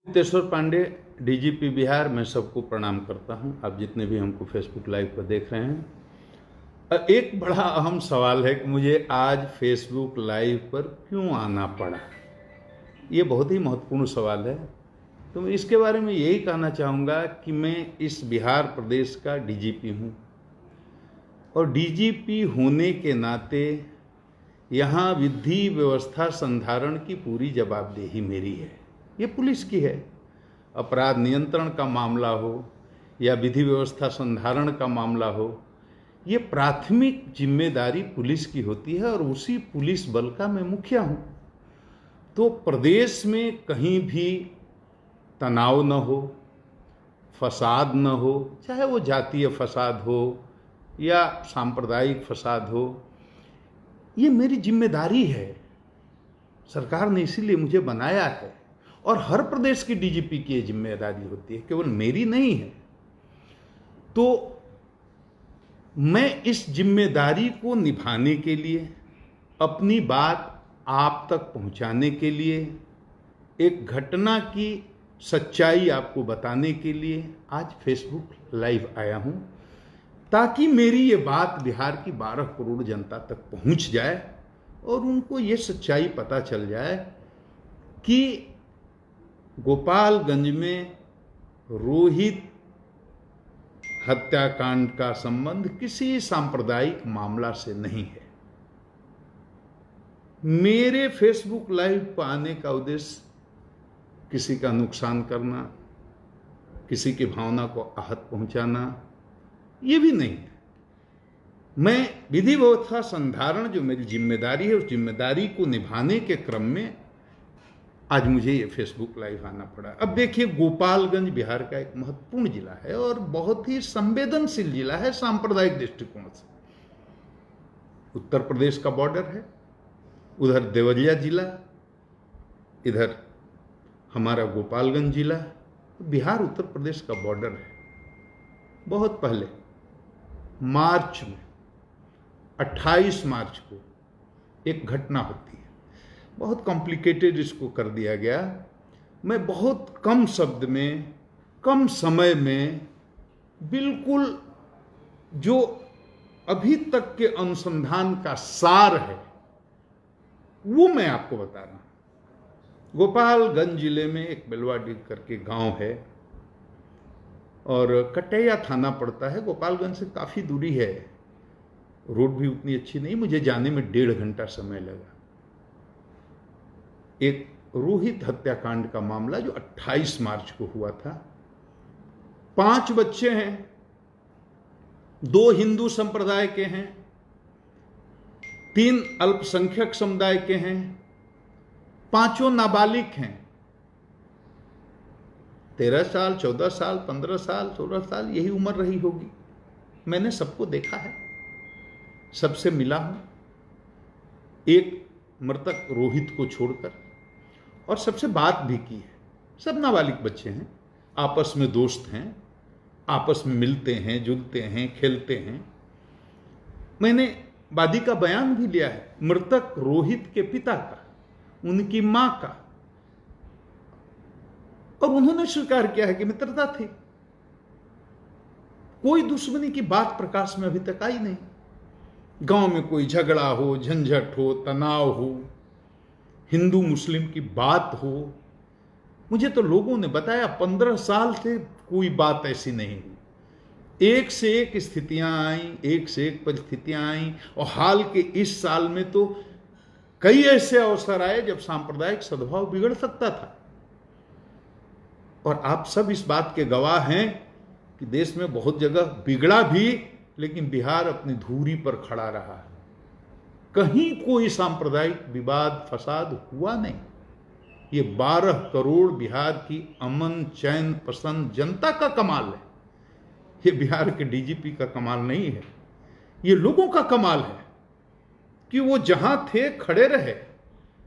Teshwar Pandey, DGP Bihar. मैं सबको प्रणाम करता हूं, आप जितने भी हमको फेसबुक लाइव पर देख रहे हैं। एक बड़ा अहम सवाल है कि मुझे आज फेसबुक लाइव पर क्यों आना पड़ा। ये बहुत ही महत्वपूर्ण सवाल है। तो मैं इसके बारे में यही कहना चाहूँगा कि मैं इस बिहार प्रदेश का डीजीपी हूँ और डीजीपी होने के नाते यहाँ विधि व्यवस्था संधारण की पूरी जवाबदेही मेरी है। ये पुलिस की है। अपराध नियंत्रण का मामला हो या विधि व्यवस्था संधारण का मामला हो, ये प्राथमिक जिम्मेदारी पुलिस की होती है और उसी पुलिस बल का मैं मुखिया हूँ। तो प्रदेश में कहीं भी तनाव न हो, फसाद न हो, चाहे वो जातीय फसाद हो या सांप्रदायिक फसाद हो, ये मेरी जिम्मेदारी है। सरकार ने इसीलिए मुझे बनाया है और हर प्रदेश की डीजीपी की ये जिम्मेदारी होती है, केवल मेरी नहीं है। तो मैं इस जिम्मेदारी को निभाने के लिए, अपनी बात आप तक पहुंचाने के लिए, एक घटना की सच्चाई आपको बताने के लिए आज फेसबुक लाइव आया हूं, ताकि मेरी ये बात बिहार की 12 करोड़ जनता तक पहुंच जाए और उनको ये सच्चाई पता चल जाए कि गोपालगंज में रोहित हत्याकांड का संबंध किसी सांप्रदायिक मामला से नहीं है। मेरे फेसबुक लाइव पर आने का उद्देश्य किसी का नुकसान करना, किसी की भावना को आहत पहुंचाना, ये भी नहीं है। मैं विधि व्यवस्था संधारण जो मेरी जिम्मेदारी है, उस जिम्मेदारी को निभाने के क्रम में आज मुझे ये फेसबुक लाइव आना पड़ा। अब देखिए, गोपालगंज बिहार का एक महत्वपूर्ण जिला है और बहुत ही संवेदनशील जिला है सांप्रदायिक दृष्टिकोण से। उत्तर प्रदेश का बॉर्डर है, उधर देवरिया जिला, इधर हमारा गोपालगंज जिला। बिहार उत्तर प्रदेश का बॉर्डर है। बहुत पहले मार्च में 28 मार्च को एक घटना होती है। बहुत कॉम्प्लिकेटेड इसको कर दिया गया। मैं बहुत कम शब्द में, कम समय में, बिल्कुल जो अभी तक के अनुसंधान का सार है वो मैं आपको बता रहा हूं। गोपालगंज जिले में एक बेलवाडी करके गांव है और कटैया थाना पड़ता है। गोपालगंज से काफ़ी दूरी है, रोड भी उतनी अच्छी नहीं, मुझे जाने में 1.5 घंटा समय लगा। एक रोहित हत्याकांड का मामला जो 28 मार्च को हुआ था। 5 बच्चे हैं, 2 हिंदू संप्रदाय के हैं, 3 अल्पसंख्यक समुदाय के हैं, 5 नाबालिग हैं। 13 साल, 14 साल, 15 साल, 16 साल यही उम्र रही होगी। मैंने सबको देखा है, सबसे मिला हूं, एक मृतक रोहित को छोड़कर, और सबसे बात भी की है। सब नाबालिग बच्चे हैं, आपस में दोस्त हैं, आपस में मिलते हैं, जुलते हैं, खेलते हैं। मैंने वादी का बयान भी लिया है, मृतक रोहित के पिता का, उनकी मां का, और उन्होंने स्वीकार किया है कि मित्रता थी। कोई दुश्मनी की बात प्रकाश में अभी तक आई नहीं। गांव में कोई झगड़ा हो, झंझट हो, तनाव हो, हिंदू मुस्लिम की बात हो, मुझे तो लोगों ने बताया 15 साल से कोई बात ऐसी नहीं हुई। एक से एक स्थितियां आई, एक से एक परिस्थितियां आई, और हाल के इस साल में तो कई ऐसे अवसर आए जब सांप्रदायिक सद्भाव बिगड़ सकता था। और आप सब इस बात के गवाह हैं कि देश में बहुत जगह बिगड़ा भी, लेकिन बिहार अपनी धुरी पर खड़ा रहा। कहीं कोई सांप्रदायिक विवाद फसाद हुआ नहीं। ये 12 करोड़ बिहार की अमन चैन पसंद जनता का कमाल है। ये बिहार के डीजीपी का कमाल नहीं है, ये लोगों का कमाल है कि वो जहां थे खड़े रहे,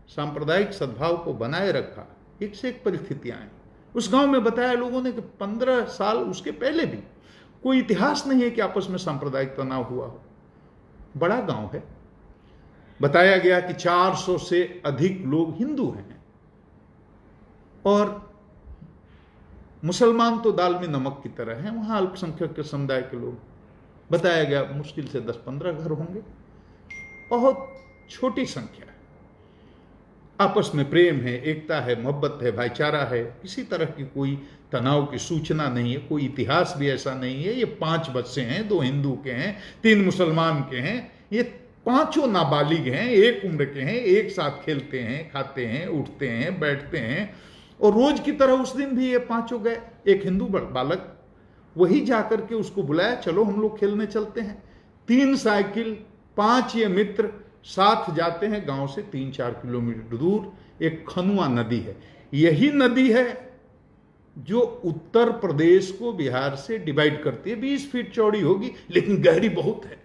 सांप्रदायिक सद्भाव को बनाए रखा। एक से एक परिस्थितियां आई। उस गांव में बताया लोगों ने कि 15 साल उसके पहले भी कोई इतिहास नहीं है कि आपस में सांप्रदायिक तनाव हुआ हो। बड़ा गांव है। बताया गया कि 400 से अधिक लोग हिंदू हैं और मुसलमान तो दाल में नमक की तरह हैं, वहां अल्पसंख्यक के समुदाय के लोग, बताया गया मुश्किल से 10-15 घर होंगे, बहुत छोटी संख्या है। आपस में प्रेम है, एकता है, मोहब्बत है, भाईचारा है, किसी तरह की कोई तनाव की सूचना नहीं है, कोई इतिहास भी ऐसा नहीं है। ये 5 बच्चे हैं, 2 हिंदू के हैं, 3 मुसलमान के हैं, ये 5 नाबालिग हैं, एक उम्र के हैं, एक साथ खेलते हैं, खाते हैं, उठते हैं, बैठते हैं। और रोज की तरह उस दिन भी ये 5 गए। एक हिंदू बालक, वही जाकर के उसको बुलाया, चलो हम लोग खेलने चलते हैं। 3 साइकिल, 5 ये मित्र साथ जाते हैं गांव से 3-4 किलोमीटर दूर। एक खनुआ नदी है, यही नदी है जो उत्तर प्रदेश को बिहार से डिवाइड करती है। 20 फीट चौड़ी होगी, लेकिन गहरी बहुत है।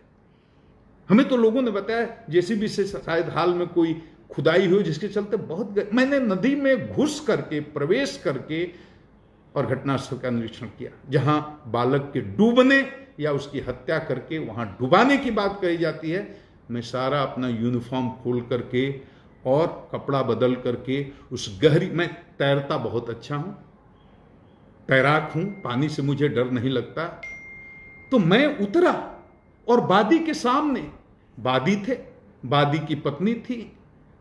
हमें तो लोगों ने बताया जेसीबी से शायद हाल में कोई खुदाई हुई, जिसके चलते बहुत मैंने नदी में घुस करके, प्रवेश करके और घटनास्थल का निरीक्षण किया, जहां बालक के डूबने या उसकी हत्या करके वहां डुबाने की बात कही जाती है। मैं सारा अपना यूनिफॉर्म खोल करके और कपड़ा बदल करके उस गहरी, मैं तैरता बहुत अच्छा हूं, तैराक हूं, पानी से मुझे डर नहीं लगता। तो मैं उतरा और बादी के सामने बादी थे, बादी की पत्नी थी,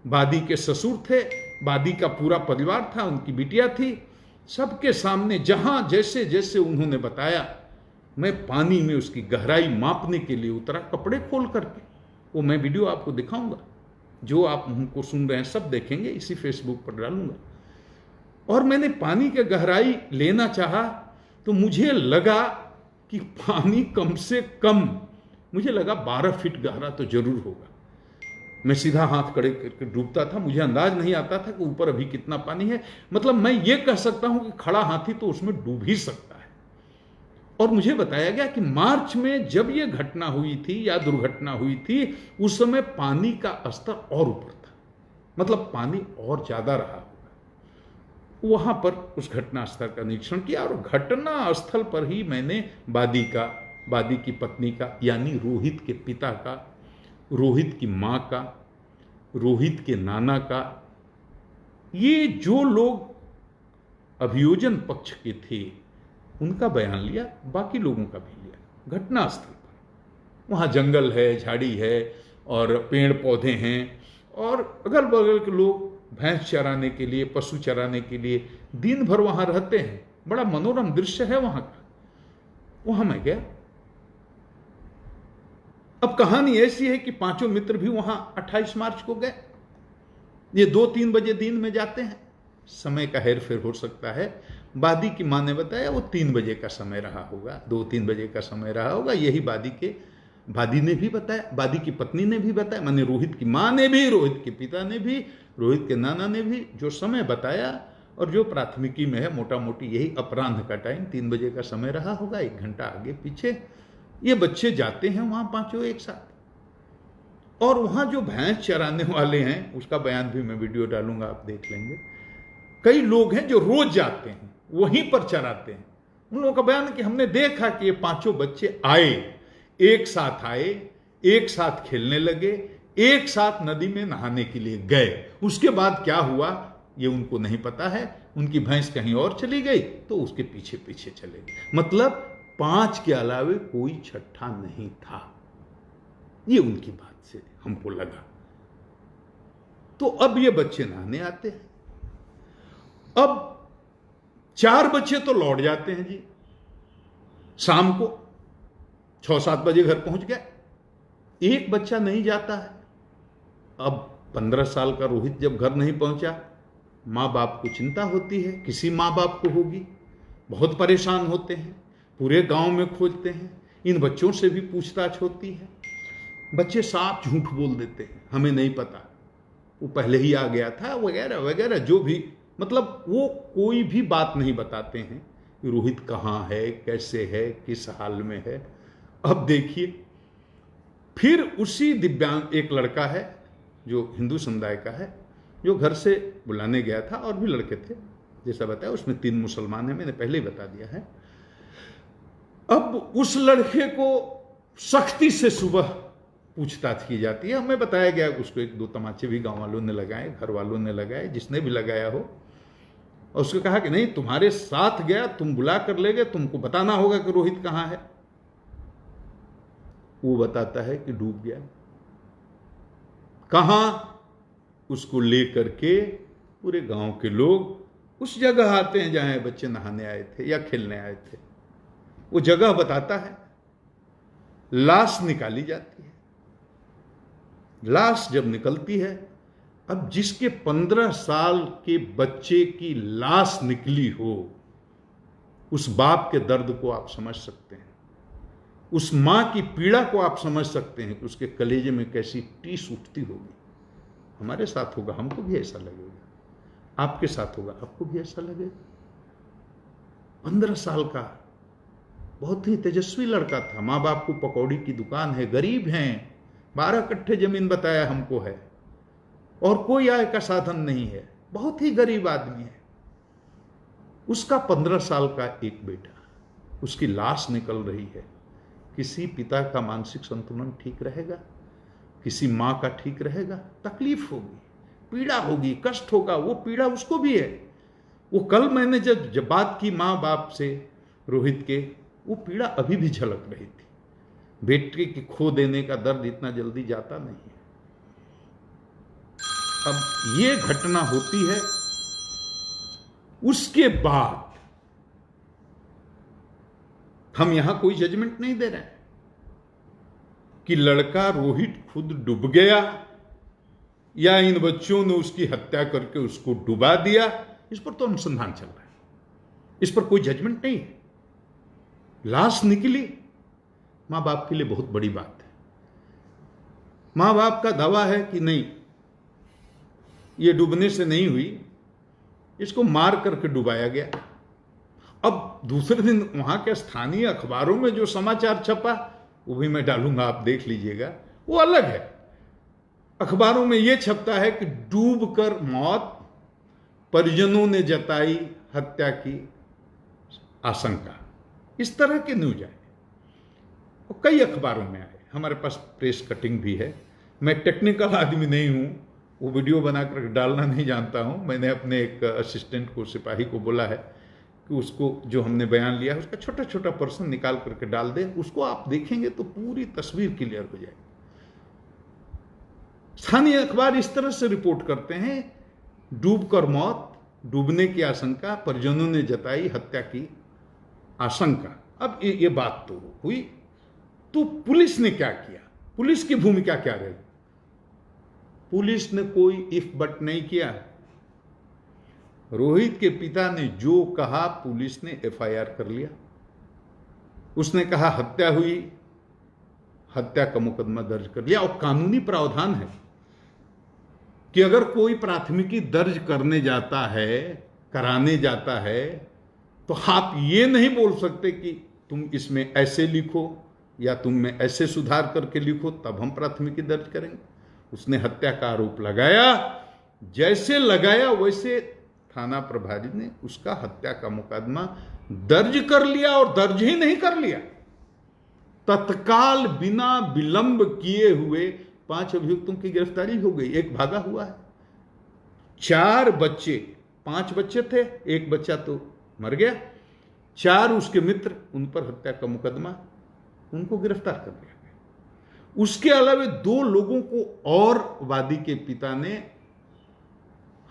बादी के ससुर थे, बादी का पूरा परिवार था, उनकी बिटिया थी। सबके सामने जहां जैसे जैसे उन्होंने बताया, मैं पानी में उसकी गहराई मापने के लिए उतरा, कपड़े खोल करके। वो मैं वीडियो आपको दिखाऊंगा, जो आप हमको सुन रहे हैं सब देखेंगे, इसी फेसबुक पर डालूंगा। और मैंने पानी की गहराई लेना चाहा तो मुझे लगा कि पानी कम से कम, मुझे लगा 12 फीट गहरा तो जरूर होगा। मैं सीधा हाथ खड़े करके डूबता था, मुझे अंदाज नहीं आता था कि ऊपर अभी कितना पानी है। मतलब मैं ये कह सकता हूं कि खड़ा हाथी तो उसमें डूब ही सकता है। और मुझे बताया गया कि मार्च में जब यह घटना हुई थी या दुर्घटना हुई थी, उस समय पानी का स्तर और ऊपर था, मतलब पानी और ज्यादा रहा होगा। वहां पर उस घटना स्थल का निरीक्षण किया और घटना स्थल पर ही मैंने बादी की पत्नी का, यानी रोहित के पिता का, रोहित की मां का, रोहित के नाना का, ये जो लोग अभियोजन पक्ष के थे उनका बयान लिया, बाकी लोगों का भी लिया। घटनास्थल पर वहां जंगल है, झाड़ी है और पेड़ पौधे हैं, और अगल बगल के लोग भैंस चराने के लिए, पशु चराने के लिए दिन भर वहां रहते हैं। बड़ा मनोरम दृश्य है वहां का। वहां मैं गया। अब कहानी ऐसी है कि 5 मित्र भी वहां 28 मार्च को गए। ये 2-3 बजे दिन में जाते हैं, समय का हेर फेर हो सकता है। बादी की मां ने बताया वो 3 बजे का समय रहा होगा, 2-3 बजे का समय रहा होगा। यही बादी ने भी बताया, बादी की पत्नी ने भी बताया, माने रोहित की मां ने भी, रोहित के पिता ने भी, रोहित के नाना ने भी जो समय बताया, और जो प्राथमिकी में है मोटा मोटी यही अपराह्न का टाइम 3 बजे का समय रहा होगा, 1 घंटा आगे पीछे। ये बच्चे जाते हैं वहां 5 एक साथ। और वहां जो भैंस चराने वाले हैं उसका बयान भी मैं वीडियो डालूंगा, आप देख लेंगे। कई लोग हैं जो रोज जाते हैं, वहीं पर चराते हैं। उन लोगों का बयान है कि हमने देखा कि ये 5 बच्चे आए, एक साथ खेलने लगे, एक साथ नदी में नहाने के लिए गए। उसके बाद क्या हुआ ये उनको नहीं पता है। उनकी भैंस कहीं और चली गई तो उसके पीछे पीछे चले गए। मतलब 5 के अलावे कोई छठा नहीं था। ये उनकी बात से हमको लगा। तो अब ये बच्चे नहाने आते हैं। अब 4 बच्चे तो लौट जाते हैं जी, शाम को 6-7 बजे घर पहुंच गए। एक बच्चा नहीं जाता है। अब 15 साल का रोहित जब घर नहीं पहुंचा, मां बाप को चिंता होती है, किसी मां बाप को होगी, बहुत परेशान होते हैं, पूरे गांव में खोजते हैं, इन बच्चों से भी पूछताछ होती है। बच्चे साफ झूठ बोल देते हैं, हमें नहीं पता, वो पहले ही आ गया था, वगैरह वगैरह, जो भी, मतलब वो कोई भी बात नहीं बताते हैं कि रोहित कहाँ है, कैसे है, किस हाल में है। अब देखिए, फिर उसी दिव्यांग एक लड़का है जो हिंदू समुदाय का है, जो घर से बुलाने गया था, और भी लड़के थे जैसा बताया, उसमें 3 मुसलमान हैं, मैंने पहले ही बता दिया है। अब उस लड़के को सख्ती से सुबह पूछताछ की जाती है। हमें बताया गया उसको 1-2 तमाचे भी गांव वालों ने लगाए, घर वालों ने लगाए, जिसने भी लगाया हो। और उसको कहा कि नहीं, तुम्हारे साथ गया, तुम बुला कर ले गए, तुमको बताना होगा कि रोहित कहां है। वो बताता है कि डूब गया। कहां? उसको लेकर के पूरे गांव के लोग उस जगह आते हैं जहां बच्चे नहाने आए थे या खेलने आए थे। वो जगह बताता है, लाश निकाली जाती है। लाश जब निकलती है, अब जिसके 15 साल के बच्चे की लाश निकली हो, उस बाप के दर्द को आप समझ सकते हैं, उस मां की पीड़ा को आप समझ सकते हैं कि उसके कलेजे में कैसी टीस उठती होगी। हमारे साथ होगा, हमको भी ऐसा लगेगा, आपके साथ होगा, आपको भी ऐसा लगेगा। 15 साल का बहुत ही तेजस्वी लड़का था, मां बाप को पकौड़ी की दुकान है, गरीब हैं, 12 कट्ठे जमीन बताया हमको है, और कोई आय का साधन नहीं है, बहुत ही गरीब आदमी है। उसका 15 साल का एक बेटा, उसकी लाश निकल रही है। किसी पिता का मानसिक संतुलन ठीक रहेगा? किसी मां का ठीक रहेगा? तकलीफ होगी, पीड़ा होगी, कष्ट होगा। वो पीड़ा उसको भी है। वो कल मैंने जब बात की मां बाप से रोहित के, वो पीड़ा अभी भी झलक रही थी। बेटे की खो देने का दर्द इतना जल्दी जाता नहीं है। अब ये घटना होती है, उसके बाद हम यहां कोई जजमेंट नहीं दे रहे हैं कि लड़का रोहित खुद डूब गया या इन बच्चों ने उसकी हत्या करके उसको डुबा दिया। इस पर तो अनुसंधान चल रहा है, इस पर कोई जजमेंट नहीं है। लाश निकली, मां बाप के लिए बहुत बड़ी बात है। मां बाप का दावा है कि नहीं, ये डूबने से नहीं हुई, इसको मार करके डुबाया गया। अब दूसरे दिन वहां के स्थानीय अखबारों में जो समाचार छपा, वो भी मैं डालूंगा, आप देख लीजिएगा, वो अलग है। अखबारों में यह छपता है कि डूबकर मौत, परिजनों ने जताई हत्या की आशंका। इस तरह के न्यूज आए और कई अखबारों में आए। हमारे पास प्रेस कटिंग भी है। मैं टेक्निकल आदमी नहीं हूं, वो वीडियो बनाकर डालना नहीं जानता हूं। मैंने अपने एक असिस्टेंट को, सिपाही को बोला है कि उसको जो हमने बयान लिया है उसका छोटा छोटा पर्सन निकाल करके डाल दे। उसको आप देखेंगे तो पूरी तस्वीर क्लियर हो जाएगी। स्थानीय अखबार इस तरह से रिपोर्ट करते हैं, डूबकर मौत, डूबने की आशंका, परिजनों ने जताई हत्या की आशंका। अब ये बात तो हुई, तो पुलिस ने क्या किया? पुलिस की भूमिका क्या रही? पुलिस ने कोई इफ बट नहीं किया। रोहित के पिता ने जो कहा, पुलिस ने एफआईआर कर लिया। उसने कहा हत्या हुई, हत्या का मुकदमा दर्ज कर लिया। और कानूनी प्रावधान है कि अगर कोई प्राथमिकी दर्ज करने जाता है, कराने जाता है, तो आप ये नहीं बोल सकते कि तुम इसमें ऐसे लिखो या तुम में ऐसे सुधार करके लिखो तब हम प्राथमिकी दर्ज करेंगे। उसने हत्या का आरोप लगाया, जैसे लगाया वैसे थाना प्रभारी ने उसका हत्या का मुकदमा दर्ज कर लिया। और दर्ज ही नहीं कर लिया, तत्काल बिना विलंब किए हुए 5 अभियुक्तों की गिरफ्तारी हो गई। एक भागा हुआ है। 4 बच्चे, 5 बच्चे थे, एक बच्चा तो मर गया, 4 उसके मित्र, उन पर हत्या का मुकदमा, उनको गिरफ्तार कर लिया गया। उसके अलावा 2 लोगों को और वादी के पिता ने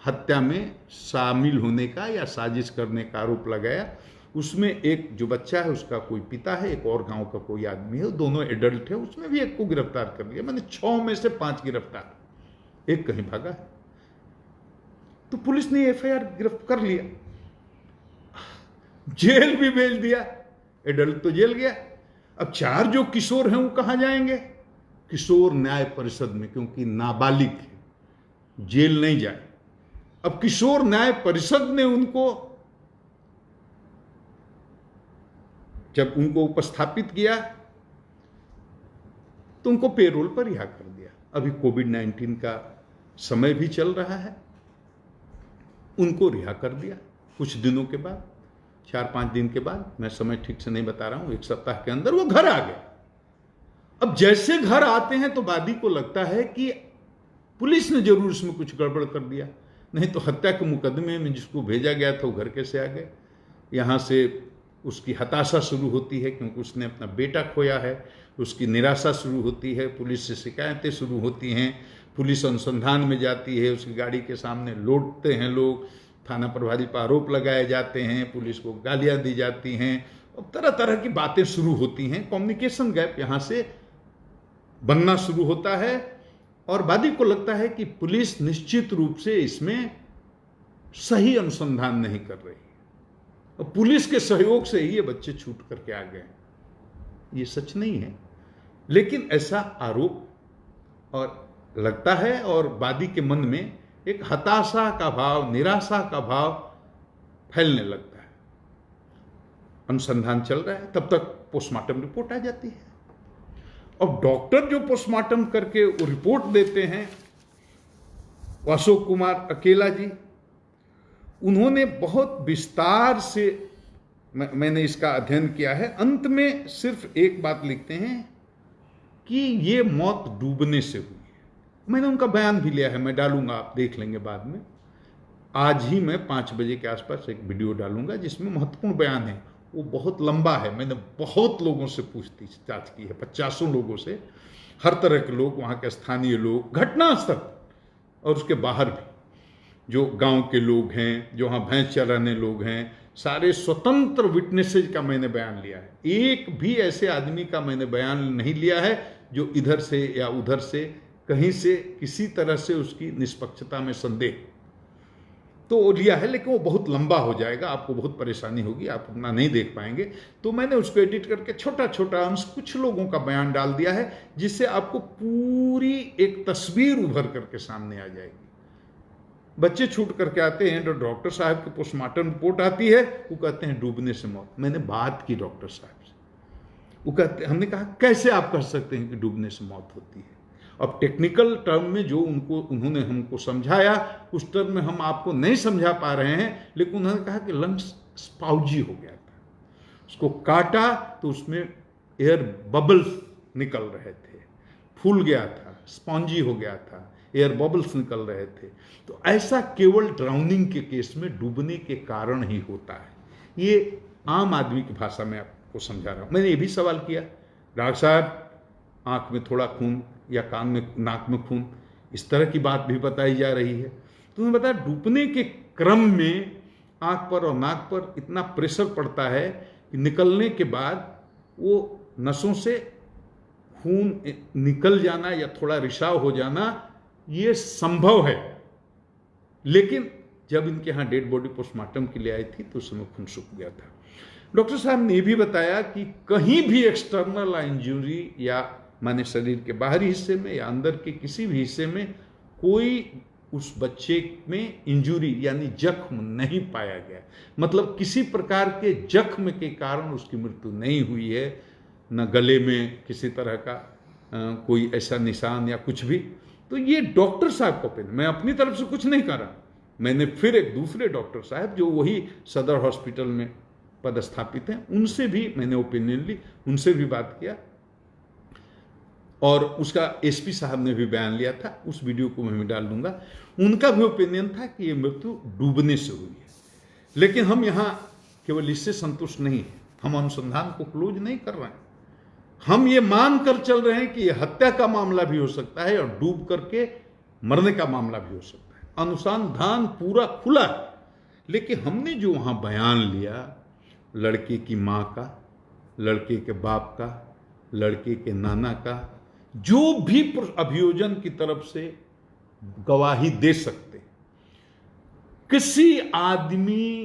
हत्या में शामिल होने का या साजिश करने का आरोप लगाया। उसमें एक जो बच्चा है उसका कोई पिता है, एक और गांव का कोई आदमी है, दोनों एडल्ट है। उसमें भी एक को गिरफ्तार कर लिया। मैंने 6 में से 5 गिरफ्तार, एक कहीं भागा है। तो पुलिस ने एफआईआर गिरफ्तार कर लिया, जेल भी भेज दिया। एडल्ट तो जेल गया। अब 4 जो किशोर हैं वो कहां जाएंगे? किशोर न्याय परिषद में, क्योंकि नाबालिग है, जेल नहीं जाए। अब किशोर न्याय परिषद ने उनको जब उनको उपस्थापित किया तो उनको पेरोल पर रिहा कर दिया। अभी कोविड-19 का समय भी चल रहा है, उनको रिहा कर दिया कुछ दिनों के बाद, 4-5 दिन के बाद, मैं समय ठीक से नहीं बता रहा हूं, 1 सप्ताह के अंदर वो घर आ गए। अब जैसे घर आते हैं तो वादी को लगता है कि पुलिस ने जरूर इसमें कुछ गड़बड़ कर दिया। नहीं तो हत्या के मुकदमे में जिसको भेजा गया था वो घर कैसे आ गए। यहाँ से उसकी हताशा शुरू होती है क्योंकि उसने अपना बेटा खोया है, उसकी निराशा शुरू होती है, पुलिस से शिकायतें शुरू होती हैं, पुलिस अनुसंधान में जाती है, उसकी गाड़ी के सामने लौटते हैं लोग, थाना प्रभारी पर आरोप लगाए जाते हैं, पुलिस को गालियाँ दी जाती हैं और तरह तरह की बातें शुरू होती हैं। कम्युनिकेशन गैप यहाँ से बनना शुरू होता है और वादी को लगता है कि पुलिस निश्चित रूप से इसमें सही अनुसंधान नहीं कर रही और पुलिस के सहयोग से ही ये बच्चे छूट करके आ गए। ये सच नहीं है, लेकिन ऐसा आरोप और लगता है और वादी के मन में एक हताशा का भाव, निराशा का भाव फैलने लगता है। अनुसंधान चल रहा है, तब तक पोस्टमार्टम रिपोर्ट आ जाती है और डॉक्टर जो पोस्टमार्टम करके वो रिपोर्ट देते हैं, अशोक कुमार अकेला जी, उन्होंने बहुत विस्तार से मैंने इसका अध्ययन किया है। अंत में सिर्फ एक बात लिखते हैं कि ये मौत डूबने से हुई है। मैंने उनका बयान भी लिया है, मैं डालूंगा, आप देख लेंगे बाद में। आज ही मैं 5 बजे के आसपास एक वीडियो डालूंगा जिसमें महत्वपूर्ण बयान है। वो बहुत लंबा है, मैंने बहुत लोगों से पूछताछ की है, 50 लोगों से, हर तरह के लोग, वहाँ के स्थानीय लोग, घटनास्थल और उसके बाहर भी जो गांव के लोग हैं, जो वहाँ भैंस चराने लोग हैं, सारे स्वतंत्र विटनेसेज का मैंने बयान लिया है। एक भी ऐसे आदमी का मैंने बयान नहीं लिया है जो इधर से या उधर से कहीं से किसी तरह से उसकी निष्पक्षता में संदेह तो लिया है, लेकिन वो बहुत लंबा हो जाएगा, आपको बहुत परेशानी होगी, आप उतना नहीं देख पाएंगे। तो मैंने उसको एडिट करके छोटा छोटा अंश कुछ लोगों का बयान डाल दिया है जिससे आपको पूरी एक तस्वीर उभर करके सामने आ जाएगी। बच्चे छूट करके आते हैं तो डॉक्टर साहब की पोस्टमार्टम रिपोर्ट आती है, वो कहते हैं डूबने से मौत। मैंने बात की डॉक्टर साहब से, वो कहते, हमने कहा कैसे आप कह सकते हैं कि डूबने से मौत होती है। अब टेक्निकल टर्म में जो उन्होंने हमको समझाया उस टर्म में हम आपको नहीं समझा पा रहे हैं, लेकिन उन्होंने कहा कि लंग्स स्पाउजी हो गया था, उसको काटा तो उसमें एयर बबल्स निकल रहे थे, फूल गया था, स्पॉन्जी हो गया था, एयर बबल्स निकल रहे थे। तो ऐसा केवल ड्राउनिंग के केस में डूबने के कारण ही होता है। ये आम आदमी की भाषा में आपको समझा रहा हूं। मैंने ये भी सवाल किया, डॉक्टर साहब आंख में थोड़ा खून या कान में, नाक में खून, इस तरह की बात भी बताई जा रही है। तो उन्होंने बताया डूबने के क्रम में आंख पर और नाक पर इतना प्रेशर पड़ता है कि निकलने के बाद वो नसों से खून निकल जाना या थोड़ा रिसाव हो जाना ये संभव है। लेकिन जब इनके यहाँ डेड बॉडी पोस्टमार्टम के लिए आई थी तो उस समय खून सूख गया था। डॉक्टर साहब ने भी बताया कि कहीं भी एक्सटर्नल इंजरी या माने शरीर के बाहरी हिस्से में या अंदर के किसी भी हिस्से में कोई उस बच्चे में इंजरी यानी जख्म नहीं पाया गया। मतलब किसी प्रकार के जख्म के कारण उसकी मृत्यु नहीं हुई है, न गले में किसी तरह का कोई ऐसा निशान या कुछ भी। तो ये डॉक्टर साहब का ओपिनियन, मैं अपनी तरफ से कुछ नहीं कर रहा। मैंने फिर एक दूसरे डॉक्टर साहब जो वही सदर हॉस्पिटल में पदस्थापित हैं उनसे भी मैंने ओपिनियन ली, उनसे भी बात किया और उसका एसपी साहब ने भी बयान लिया था, उस वीडियो को मैं भी डाल दूंगा। उनका भी ओपिनियन था कि ये मृत्यु डूबने से हुई है। लेकिन हम यहाँ केवल इससे संतुष्ट नहीं है, हम अनुसंधान को क्लोज नहीं कर रहे हैं। हम ये मान कर चल रहे हैं कि यह हत्या का मामला भी हो सकता है और डूब करके मरने का मामला भी हो सकता है। अनुसंधान पूरा खुला है। लेकिन हमने जो वहां बयान लिया, लड़के की मां का, लड़के के बाप का, लड़के के नाना का, जो भी अभियोजन की तरफ से गवाही दे सकते, किसी आदमी,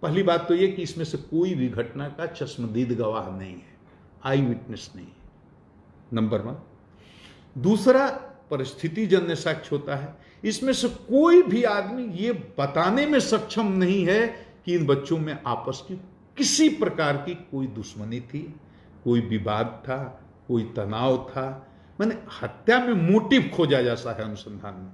पहली बात तो यह कि इसमें से कोई भी घटना का चश्मदीद गवाह नहीं है, आई विटनेस नहीं है, नंबर 1। दूसरा, परिस्थिति जन्य साक्ष्य होता है। इसमें से कोई भी आदमी ये बताने में सक्षम नहीं है कि इन बच्चों में आपस की किसी प्रकार की कोई दुश्मनी थी, कोई विवाद था, कोई तनाव था। मैंने हत्या में मोटिव खोजा जाता है अनुसंधान में।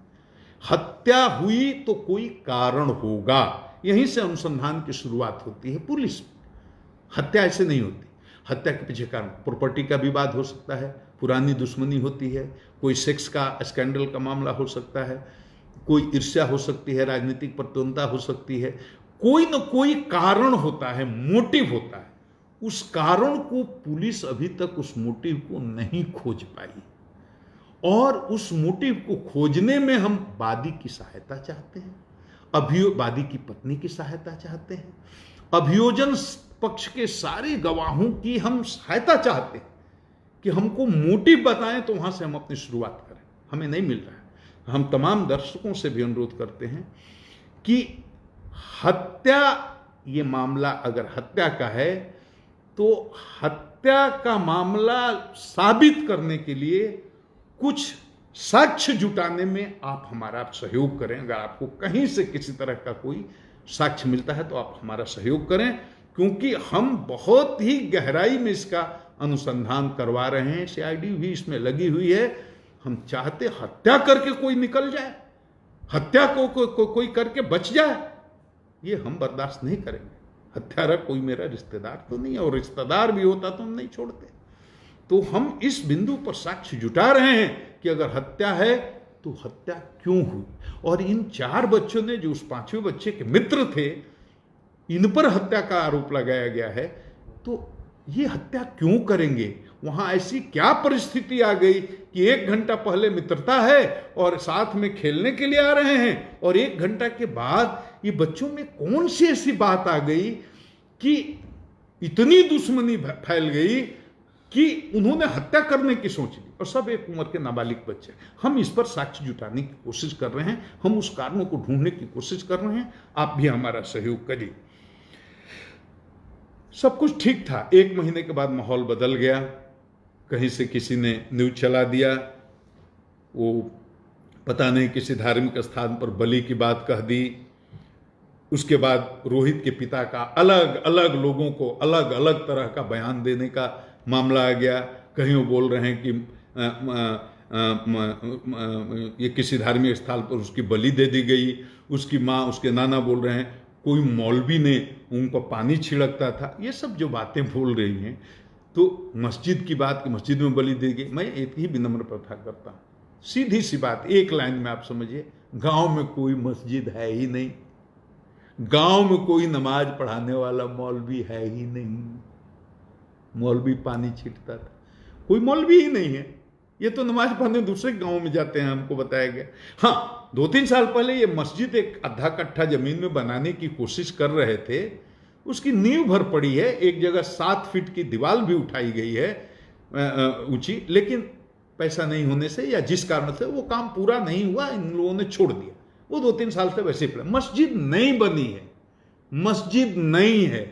हत्या हुई तो कोई कारण होगा, यहीं से अनुसंधान की शुरुआत होती है पुलिस में। हत्या ऐसे नहीं होती। हत्या के पीछे कारण प्रॉपर्टी का विवाद हो सकता है, पुरानी दुश्मनी होती है, कोई सेक्स का स्कैंडल का मामला हो सकता है, कोई ईर्ष्या हो सकती है, राजनीतिक प्रतिद्वंद्विता हो सकती है, कोई न कोई कारण होता है, मोटिव होता है। उस कारण को पुलिस अभी तक उस मोटिव को नहीं खोज पाई, और उस मोटिव को खोजने में हम वादी की सहायता चाहते हैं, वादी की पत्नी की सहायता चाहते हैं, अभियोजन पक्ष के सारे गवाहों की हम सहायता चाहते हैं कि हमको मोटिव बताएं, तो वहां से हम अपनी शुरुआत करें। हमें नहीं मिल रहा है। हम तमाम दर्शकों से भी अनुरोध करते हैं कि हत्या, ये मामला अगर हत्या का है तो हत्या का मामला साबित करने के लिए कुछ साक्ष्य जुटाने में आप हमारा सहयोग करें। अगर आपको कहीं से किसी तरह का कोई साक्ष्य मिलता है तो आप हमारा सहयोग करें, क्योंकि हम बहुत ही गहराई में इसका अनुसंधान करवा रहे हैं। सीआईडी भी इसमें लगी हुई है। हम चाहते हत्या करके कोई निकल जाए, हत्या को कोई करके बच जाए, ये हम बर्दाश्त नहीं करेंगे। हत्यारा कोई मेरा रिश्तेदार तो नहीं है, और रिश्तेदार भी होता तो हम नहीं छोड़ते। तो हम इस बिंदु पर साक्ष्य जुटा रहे हैं कि अगर हत्या है तो हत्या क्यों हुई, और इन 4 बच्चों ने जो उस 5वें बच्चे के मित्र थे, इन पर हत्या का आरोप लगाया गया है। तो ये हत्या क्यों करेंगे? वहां ऐसी क्या परिस्थिति आ गई कि 1 घंटा पहले मित्रता है और साथ में खेलने के लिए आ रहे हैं, और 1 घंटा के बाद ये बच्चों में कौन सी ऐसी बात आ गई कि इतनी दुश्मनी फैल गई कि उन्होंने हत्या करने की सोच ली, और सब एक उम्र के नाबालिग बच्चे। हम इस पर साक्ष्य जुटाने की कोशिश कर रहे हैं, हम उस कारणों को ढूंढने की कोशिश कर रहे हैं। आप भी हमारा सहयोग करिए। सब कुछ ठीक था। 1 महीने के बाद माहौल बदल गया। कहीं से किसी ने न्यूज चला दिया, वो पता नहीं किसी धार्मिक स्थान पर बलि की बात कह दी। उसके बाद रोहित के पिता का अलग अलग लोगों को अलग अलग तरह का बयान देने का मामला आ गया। कहीं वो बोल रहे हैं कि ये किसी धार्मिक स्थल पर उसकी बलि दे दी गई। उसकी माँ, उसके नाना बोल रहे हैं कोई मौलवी ने उन पर पानी छिड़कता था। ये सब जो बातें बोल रही हैं, तो मस्जिद की बात कि मस्जिद में बलि दी गई। मैं एक ही विनम्र प्रार्थना करता हूँ, सीधी सी बात, एक लाइन में आप समझिए, गांव में कोई मस्जिद है ही नहीं, गांव में कोई नमाज पढ़ाने वाला मौलवी है ही नहीं। मौलवी पानी छींटता था, कोई मौलवी ही नहीं है। ये तो नमाज पढ़ने दूसरे गांव में जाते हैं, हमको बताया गया। हाँ, 2-3 साल पहले ये मस्जिद एक आधा कट्ठा जमीन में बनाने की कोशिश कर रहे थे। उसकी नींव भर पड़ी है, एक जगह 7 फीट की दीवार भी उठाई गई है ऊंची, लेकिन पैसा नहीं होने से या जिस कारण से वो काम पूरा नहीं हुआ, इन लोगों ने छोड़ दिया। वो 2-3 साल से वैसे ही मस्जिद नहीं बनी है, मस्जिद नहीं है।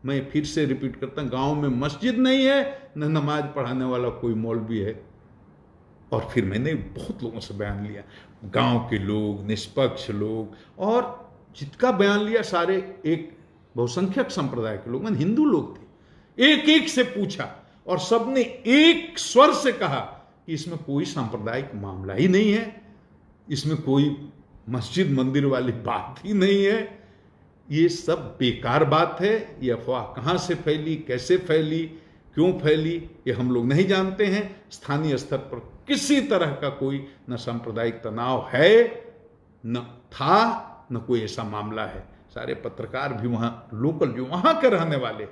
मैं फिर से रिपीट करता हूं, गांव में मस्जिद नहीं है, न नमाज पढ़ाने वाला कोई मौलवी है। और फिर मैंने बहुत लोगों से बयान लिया, गांव के लोग, निष्पक्ष लोग, और जिसका बयान लिया सारे एक बहुसंख्यक संप्रदाय के लोग, मैंने हिंदू लोग थे। एक एक से पूछा और सबने एक स्वर से कहा कि इसमें कोई सांप्रदायिक मामला ही नहीं है, इसमें कोई मस्जिद मंदिर वाली बात ही नहीं है, ये सब बेकार बात है। ये अफवाह कहां से फैली, कैसे फैली, क्यों फैली, ये हम लोग नहीं जानते हैं। स्थानीय स्तर पर किसी तरह का कोई न सांप्रदायिक तनाव है, न था, न कोई ऐसा मामला है। सारे पत्रकार भी वहां लोकल जो वहां के रहने वाले,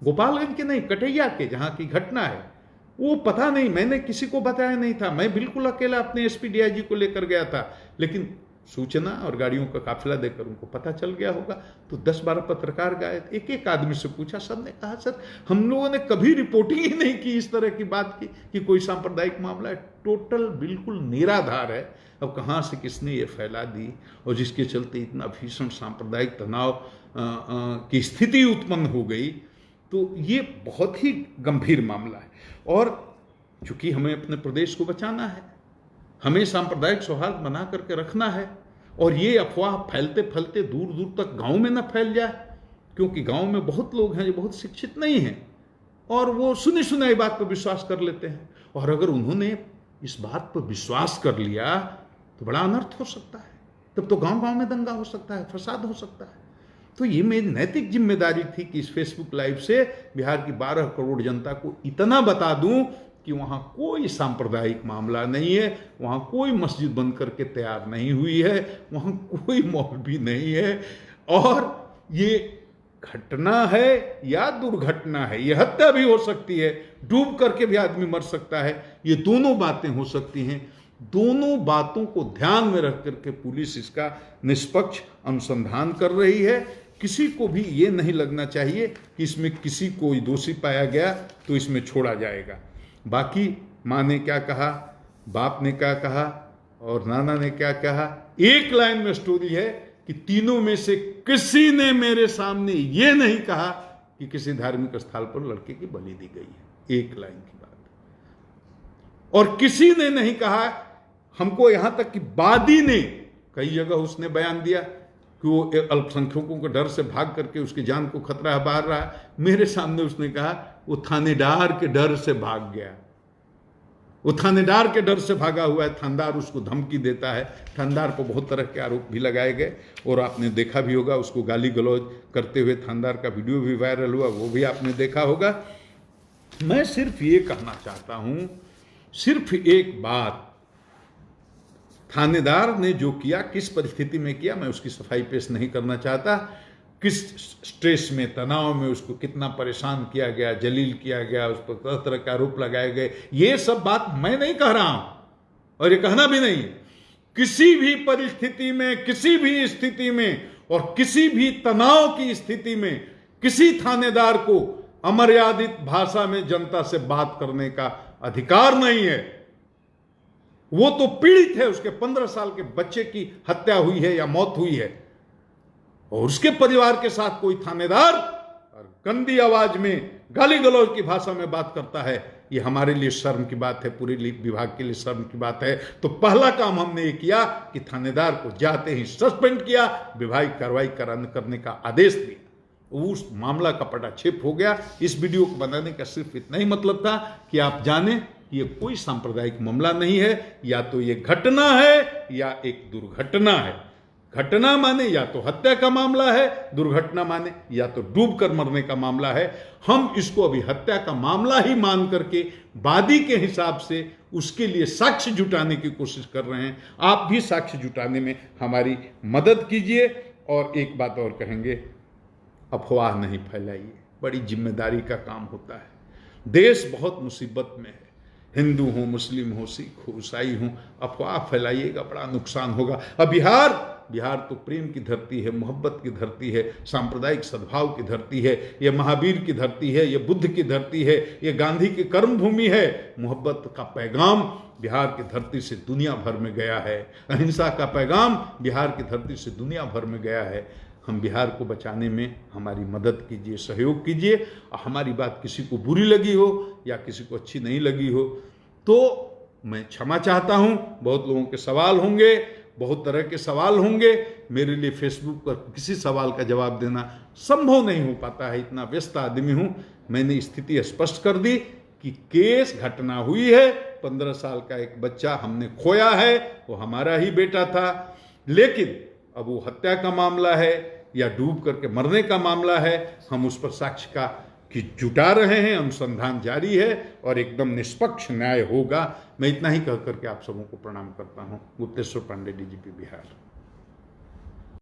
गोपालगंज के नहीं, कटैया के, जहां की घटना है, वो पता नहीं, मैंने किसी को बताया नहीं था। मैं बिल्कुल अकेला अपने एसपी डीआईजी को लेकर गया था, लेकिन सूचना और गाड़ियों का काफिला देकर उनको पता चल गया होगा। तो 10-12 पत्रकार गए, एक एक आदमी से पूछा, सबने कहा सर हम लोगों ने कभी रिपोर्टिंग ही नहीं की इस तरह की बात की कि कोई सांप्रदायिक मामला है। टोटल बिल्कुल निराधार है। अब कहाँ से किसने ये फैला दी, और जिसके चलते इतना भीषण सांप्रदायिक तनाव की स्थिति उत्पन्न हो गई, तो ये बहुत ही गंभीर मामला है। और चूंकि हमें अपने प्रदेश को बचाना है, हमें सांप्रदायिक सौहार्द बना करके रखना है, और ये अफवाह फैलते फैलते दूर दूर तक गांव में ना फैल जाए, क्योंकि गांव में बहुत लोग हैं जो बहुत शिक्षित नहीं हैं, और वो सुनी सुनाई बात पर विश्वास कर लेते हैं। और अगर उन्होंने इस बात पर विश्वास कर लिया तो बड़ा अनर्थ हो सकता है। तब तो गांव गांव में दंगा हो सकता है, फसाद हो सकता है। तो ये मेरी नैतिक जिम्मेदारी थी कि इस फेसबुक लाइव से बिहार की 12 करोड़ जनता को इतना बता दूं कि वहाँ कोई सांप्रदायिक मामला नहीं है, वहाँ कोई मस्जिद बंद करके तैयार नहीं हुई है, वहाँ कोई मौलवी नहीं है, और ये घटना है या दुर्घटना है, ये हत्या भी हो सकती है, डूब करके भी आदमी मर सकता है, ये दोनों बातें हो सकती हैं। दोनों बातों को ध्यान में रख करके पुलिस इसका निष्पक्ष अनुसंधान कर रही है। किसी को भी ये नहीं लगना चाहिए कि इसमें किसी को दोषी पाया गया तो इसमें छोड़ा जाएगा। बाकी माँ ने क्या कहा, बाप ने क्या कहा और नाना ने क्या कहा, एक लाइन में स्टोरी है कि तीनों में से किसी ने मेरे सामने ये नहीं कहा कि किसी धार्मिक स्थल पर लड़के की बलि दी गई है। एक लाइन की बात। और किसी ने नहीं कहा, हमको यहां तक कि वादी ने कई जगह उसने बयान दिया कि वो अल्पसंख्यकों के डर से भाग करके उसकी जान को खतरा बाहर रहा। मेरे सामने उसने कहा वो थानेदार के डर से भाग गया, वो थानेदार के डर से भागा हुआ है, थानेदार उसको धमकी देता है। थानेदार पर बहुत तरह के आरोप भी लगाए गए और आपने देखा भी होगा, उसको गाली गलौज करते हुए थानेदार का वीडियो भी वायरल हुआ, वो भी आपने देखा होगा। मैं सिर्फ ये कहना चाहता हूं, सिर्फ एक बात, थानेदार ने जो किया, किस परिस्थिति में किया, मैं उसकी सफाई पेश नहीं करना चाहता। किस स्ट्रेस में, तनाव में उसको कितना परेशान किया गया, जलील किया गया, उस पर तरह तरह के आरोप लगाए गए, ये सब बात मैं नहीं कह रहा हूं और ये कहना भी नहीं है। किसी भी परिस्थिति में, किसी भी स्थिति में और किसी भी तनाव की स्थिति में किसी थानेदार को अमर्यादित भाषा में जनता से बात करने का अधिकार नहीं है। वो तो पीड़ित है, उसके 15 साल के बच्चे की हत्या हुई है या मौत हुई है, और उसके परिवार के साथ कोई थानेदार और गंदी आवाज में गाली गलौज की भाषा में बात करता है, ये हमारे लिए शर्म की बात है, पूरे विभाग के लिए शर्म की बात है। तो पहला काम हमने ये किया कि थानेदार को जाते ही सस्पेंड किया, विभागीय कार्रवाई करने का आदेश दिया। उस मामला का पटाक्षेप हो गया। इस वीडियो को बनाने का सिर्फ इतना ही मतलब था कि आप जाने ये कोई सांप्रदायिक मामला नहीं है, या तो ये घटना है या एक दुर्घटना है। घटना माने या तो हत्या का मामला है, दुर्घटना माने या तो डूब कर मरने का मामला है। हम इसको अभी हत्या का मामला ही मान करके वादी के हिसाब से उसके लिए साक्ष्य जुटाने की कोशिश कर रहे हैं। आप भी साक्ष्य जुटाने में हमारी मदद कीजिए। और एक बात और कहेंगे, अफवाह नहीं फैलाइए, बड़ी जिम्मेदारी का काम होता है। देश बहुत मुसीबत में है, हिंदू हो, मुस्लिम हो, सिख हो, ईसाई हो, अफवाह फैलाइएगा बड़ा नुकसान होगा। अब बिहार तो प्रेम की धरती है, मोहब्बत की धरती है, सांप्रदायिक सद्भाव की धरती है, ये महावीर की धरती है, ये बुद्ध की धरती है, ये गांधी की कर्म भूमि है। मोहब्बत का पैगाम बिहार की धरती से दुनिया भर में गया है, अहिंसा का पैगाम बिहार की धरती से दुनिया भर में गया है। हम बिहार को बचाने में हमारी मदद कीजिए, सहयोग कीजिए। और हमारी बात किसी को बुरी लगी हो या किसी को अच्छी नहीं लगी हो तो मैं क्षमा चाहता हूं। बहुत लोगों के सवाल होंगे, बहुत तरह के सवाल होंगे। मेरे लिए फेसबुक पर किसी सवाल का जवाब देना संभव नहीं हो पाता है, इतना व्यस्त आदमी हूं। मैंने स्थिति स्पष्ट कर दी कि केस घटना हुई है, 15 साल का एक बच्चा हमने खोया है, वो हमारा ही बेटा था। लेकिन अब वो हत्या का मामला है या डूब करके मरने का मामला है, हम उस पर साक्ष्य का कि जुटा रहे हैं, अनुसंधान जारी है और एकदम निष्पक्ष न्याय होगा। मैं इतना ही कह करके आप सबों को प्रणाम करता हूं। गुप्तेश्वर पांडे, डीजीपी बिहार।